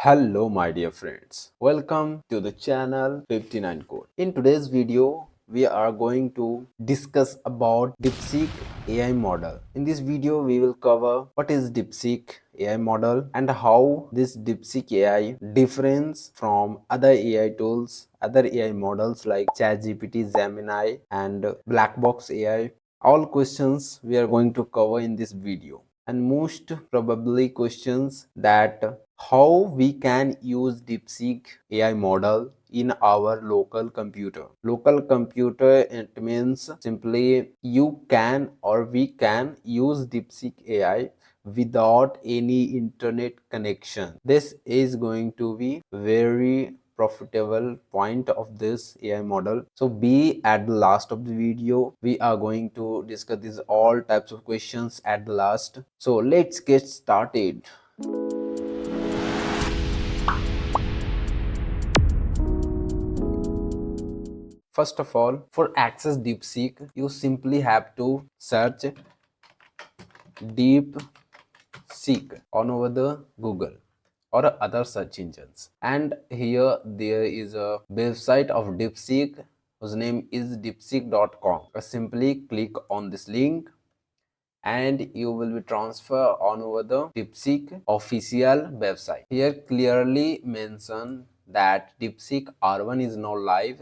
Hello my dear friends, welcome to the channel 59 Code. In today's video, we are going to discuss about DeepSeek AI model. In this video, we will cover what is DeepSeek AI model and how this DeepSeek AI difference from other AI tools, other AI models like ChatGPT, Gemini and Blackbox AI. All questions we are going to cover in this video, and most probably questions that how we can use DeepSeek AI model in our local computer. Local computer, it means simply you can or we can use DeepSeek AI without any internet connection. This is going to be very profitable point of this AI model. So be at the last of the video. We are going to discuss these all types of questions at the last. So let's get started. First of all, for access DeepSeek, you simply have to search DeepSeek on over the Google or other search engines, and here there is a website of DeepSeek whose name is deepseek.com. Simply click on this link and you will be transferred on over the DeepSeek official website. Here clearly mentioned that DeepSeek R1 is now live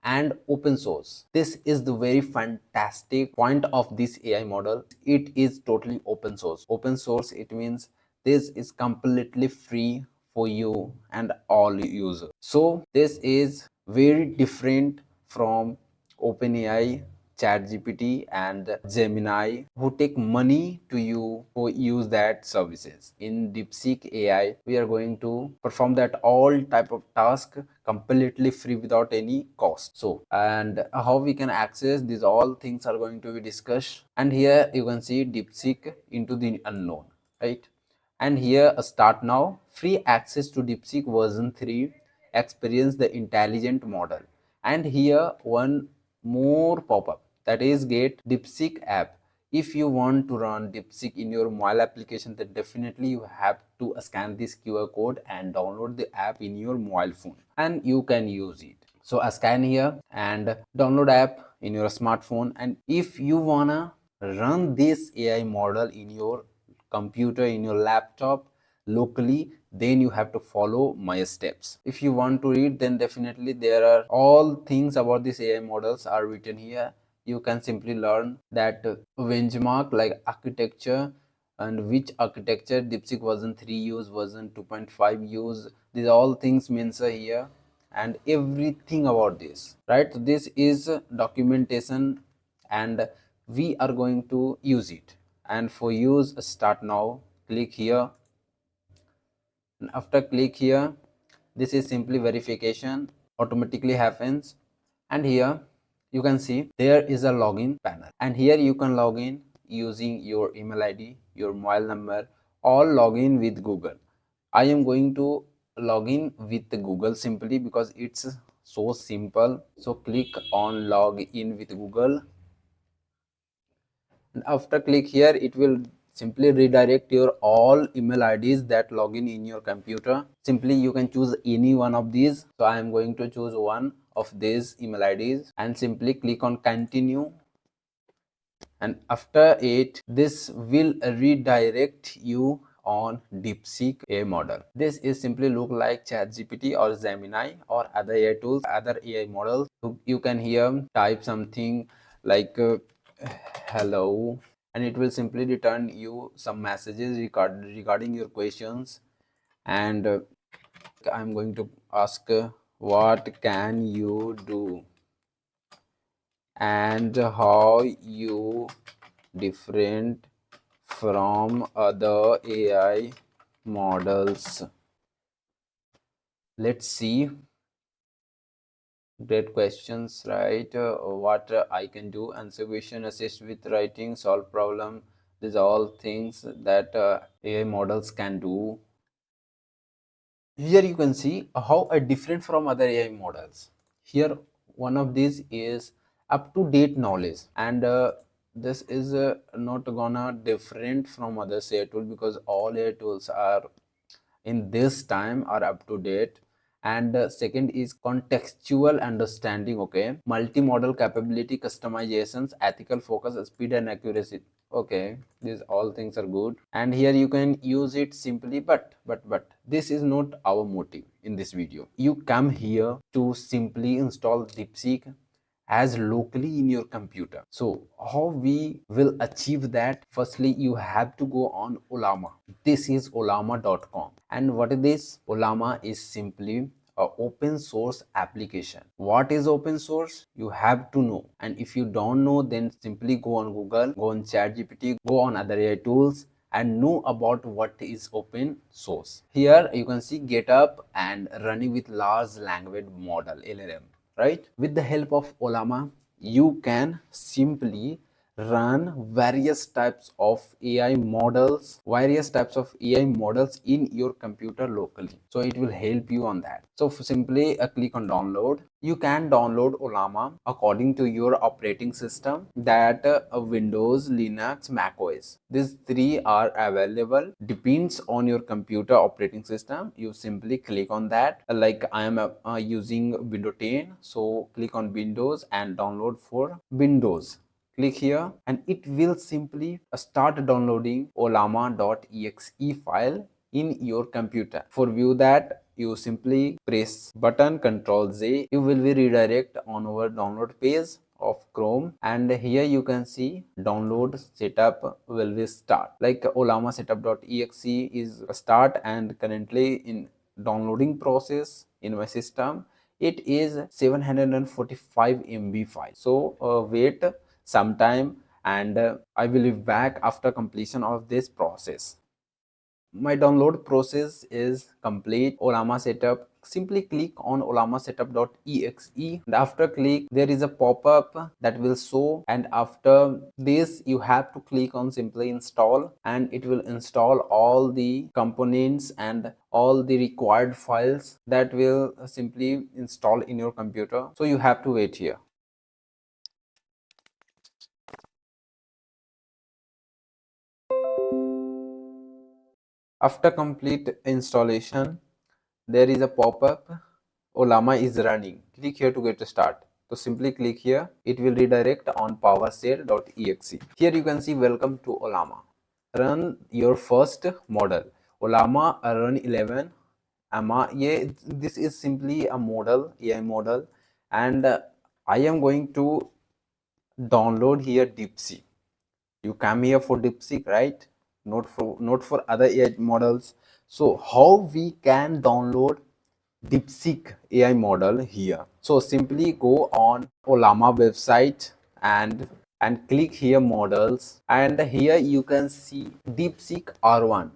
and open source. This is the very fantastic point of this AI model. It is totally open source. Open source, it means this is completely free for you and all users. So this is very different from OpenAI, ChatGPT and Gemini, who take money to you who use that services. In DeepSeek AI, we are going to perform that all type of task completely free without any cost. So, and how we can access these all things are going to be discussed. And here you can see DeepSeek into the unknown, right? And here start now, free access to DeepSeek version 3, experience the intelligent model. And here one more pop-up, that is get DeepSeek app. If you want to run DeepSeek in your mobile application, then definitely you have to scan this QR code and download the app in your mobile phone and you can use it. So scan here and download app in your smartphone, and if you wanna run this AI model in your computer, in your laptop locally, then you have to follow my steps. If you want to read, then definitely there are all things about this AI models are written here. You can simply learn that benchmark like architecture and which architecture DeepSeek version 3 use, version 2.5 use, these all things mentioned here and everything about this, right? This is documentation and we are going to use it. And for use, start now, click here, and after click here, this is simply verification automatically happens. And here you can see there is a login panel, and here you can log in using your email ID, your mobile number, or log in with Google. I am going to log in with Google simply because it's so simple. So click on log in with Google, and after click here, it will simply redirect your all email IDs that login in your computer. Simply you can choose any one of these. So I am going to choose one of these email IDs and simply click on continue, and after it, this will redirect you on DeepSeek AI model. This is simply look like ChatGPT or Gemini or other AI tools, other AI models. You can here type something like hello, and it will simply return you some messages regarding your questions. And I'm going to ask what can you do and how you different from other AI models. Let's see. Great questions, right? What I can do: answer question, assist with writing, solve problem. These are all things that AI models can do. Here you can see how are different from other AI models. Here one of these is up to date knowledge, and this is not gonna different from other AI tools because all AI tools are in this time are up to date. And second is contextual understanding, okay, multimodal capability, customizations, ethical focus, speed and accuracy. Okay, these all things are good, and here you can use it simply, but this is not our motive in this video. You come here to simply install DeepSeek as locally in your computer. So how we will achieve that? Firstly, you have to go on Ollama. This is ollama.com. And what is this? Ollama is simply a open source application. What is open source? You have to know. And if you don't know, then simply go on Google, go on ChatGPT, go on other AI tools and know about what is open source. Here you can see GitHub and running with large language model LLM, right? With the help of Ollama, you can simply run various types of AI models, in your computer locally. So it will help you on that. So simply click on download. You can download Ollama according to your operating system, that Windows, Linux, Mac OS. These three are available, depends on your computer operating system. You simply click on that. Like I am using Windows 10, so click on Windows and download for Windows. Click here and it will simply start downloading ollama.exe file in your computer. For view that, you simply press button Ctrl Z. You will be redirect on our download page of Chrome, and here you can see download setup will be start. Like Ollama setup.exe is start and currently in downloading process in my system. It is 745 MB file. So wait some time, and I will be back after completion of this process. My download process is complete. Ollama setup, simply click on ollama setup.exe, and after click there is a pop-up that will show, and after this you have to click on simply install, and it will install all the components and all the required files that will simply install in your computer. So you have to wait here. After complete installation, there is a pop-up, Ollama is running. Click here to get start. So simply click here. It will redirect on PowerShell.exe. Here you can see welcome to Ollama. Run your first model. Ollama run 11. Yeah, this is simply a model, AI model, and I am going to download here DeepSeek. You come here for DeepSeek, right? Not for other AI models. So how we can download DeepSeek AI model here? So simply go on Ollama website and click here models, and here you can see DeepSeek R1.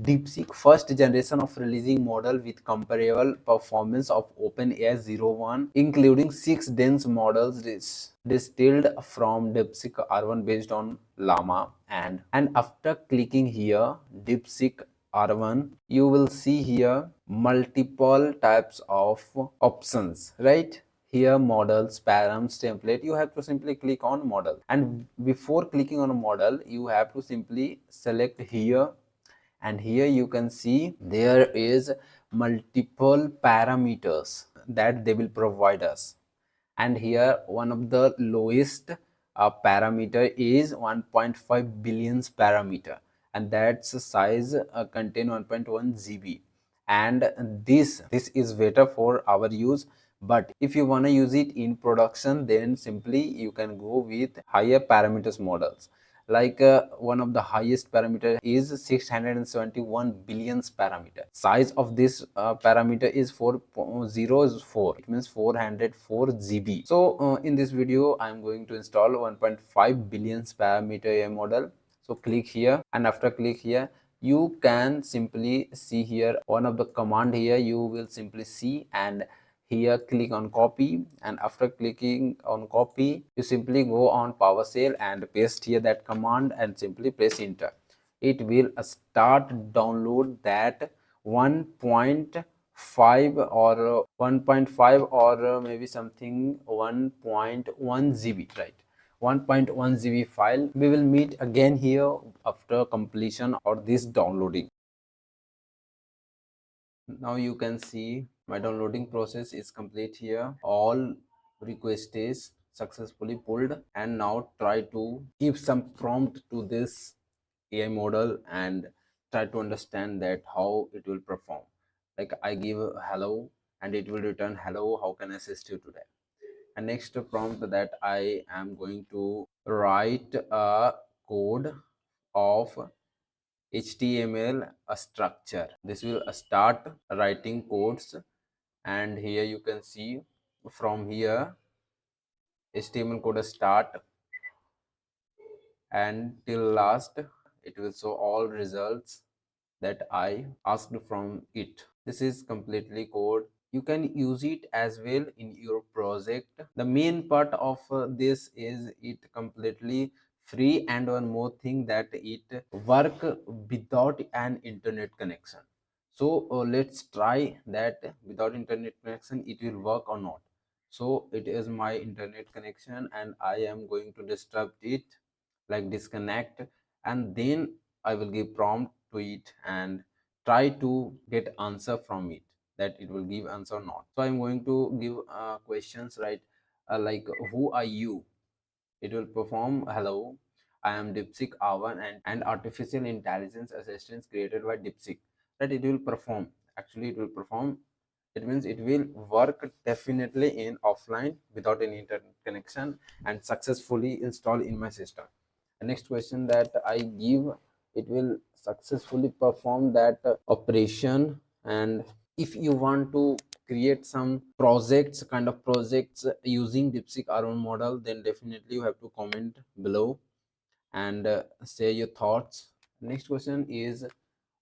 DeepSeek first generation of releasing model with comparable performance of OpenAI 01, including 6 dense models distilled from DeepSeek R1 based on Llama. And after clicking here DeepSeek R1, you will see here multiple types of options, right? Here models, params, template. You have to simply click on model, and before clicking on a model you have to simply select here, and here you can see there is multiple parameters that they will provide us. And here one of the lowest parameter is 1.5 billions parameter, and that's size contain 1.1 GB, and this is better for our use. But if you want to use it in production, then simply you can go with higher parameters models. Like one of the highest parameter is 671 billions parameter. Size of this parameter is 404, it means 404 GB. So in this video I am going to install 1.5 billions parameter AI model. So click here, and after click here you can simply see here one of the command. Here you will simply see, and here click on copy, and after clicking on copy you simply go on PowerShell and paste here that command and simply press enter. It will start download that 1.5 or 1.5 or maybe something 1.1 GB, right? 1.1 GB file. We will meet again here after completion or this downloading. Now you can see my downloading process is complete here. All request is successfully pulled, and now try to give some prompt to this AI model and try to understand that how it will perform. Like I give hello and it will return hello, how can I assist you today? And next prompt that I am going to write a code of HTML a structure. This will start writing codes, and here you can see from here HTML code start and till last it will show all results that I asked from it. This is completely code. You can use it as well in your project. The main part of this is it completely free, and one more thing that it work without an internet connection. So let's try that without internet connection it will work or not. So it is my internet connection and I am going to disrupt it, like disconnect, and then I will give prompt to it and try to get answer from it, that it will give answer or not. So I'm going to give questions, right? Like who are you? It will perform hello, I am DeepSeek R1 and artificial intelligence assistants created by DeepSeek. That it will perform. Actually, it will perform. It means it will work definitely in offline without any internet connection and successfully install in my system. The next question that I give, it will successfully perform that operation. And if you want to create some projects, kind of projects using DeepSeek R1 model, then definitely you have to comment below and say your thoughts. Next question is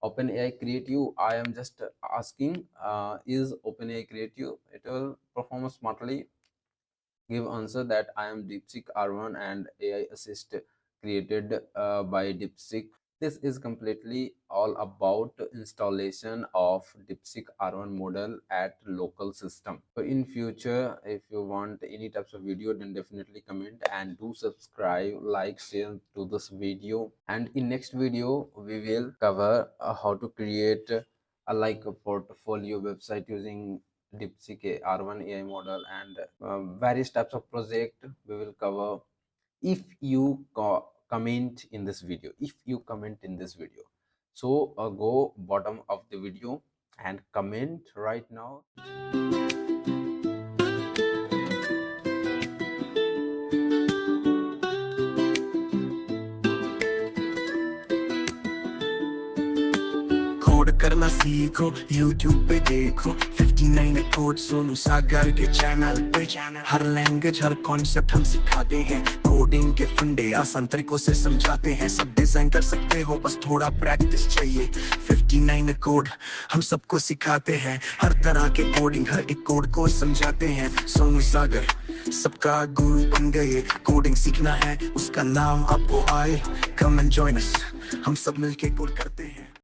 OpenAI creative. I am just asking, is OpenAI creative? It will perform smartly, give answer that I am DeepSeek R1 and AI assist created by DeepSeek. This is completely all about installation of DeepSeek R1 model at local system. So in future, if you want any types of video, then definitely comment and do subscribe, like, share to this video. And in next video, we will cover how to create like a portfolio website using DeepSeek R1 AI model, and various types of project we will cover if you comment in this video. If you comment in this video, so go bottom of the video and comment right now. Code करना सीखो YouTube पे देखो 59 code Sonu सागर के channel पे। हर language हर concept हम सिखाते हैं, coding के फंडे आसान तरीकों से समझाते हैं। सब डिजाइन कर सकते हो, बस थोड़ा प्रैक्टिस चाहिए। 59 कोड हम सबको सिखाते हैं, हर तरह के कोडिंग हर एक कोड को समझाते हैं। सोनू सागर सबका गुरु बन गए, कोडिंग सीखना है उसका नाम आपको आए। कम एंड जॉइन अस, हम सब मिलके कोड करते हैं।